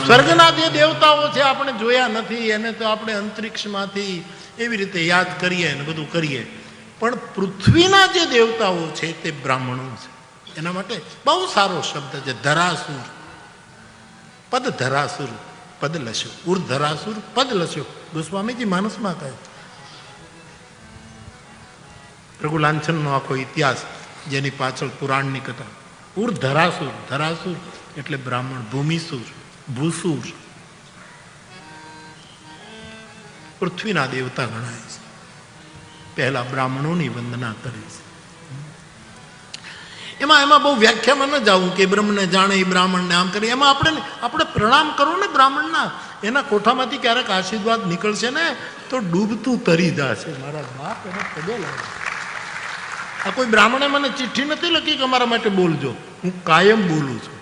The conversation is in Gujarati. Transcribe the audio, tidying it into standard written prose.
સ્વર્ગના જે દેવતાઓ છે આપણે જોયા નથી, એને તો આપણે અંતરિક્ષમાંથી એવી રીતે યાદ કરીએ ને બધું કરીએ, પણ પૃથ્વીના જે દેવતાઓ છે તે બ્રાહ્મણો છે. એના માટે બહુ સારો શબ્દ છે ધરાસુર. પદ ધરાસુર પદ લસ્યો, ઉર ધરાસુર પદ લસ્યો. ગોસ્વામીજી માનસમાં કહે રઘુલાંછનનો આખો ઇતિહાસ, જેની પાછળ પુરાણની કથા. ઉર ધરાસુર, ધરાસુર એટલે બ્રાહ્મણ, ભૂમિસુર, ભૂસુર, પૃથ્વીના દેવતા ગણાય છે. પહેલા બ્રાહ્મણોની વંદના કરે છે. એમાં બહુ વ્યાખ્યામાં ન જાવું કે બ્રહ્મને જાણે એ બ્રાહ્મણને આમ કરે. એમાં આપણે પ્રણામ કરો ને બ્રાહ્મણના, એના કોઠામાંથી ક્યારેક આશીર્વાદ નીકળશે ને તો ડૂબતું તરી જશે. મારા બાપ એને પગે લાગે. આ કોઈ બ્રાહ્મણે મને ચિઠ્ઠી નથી લખી કે અમારા માટે બોલજો, હું કાયમ બોલું છું.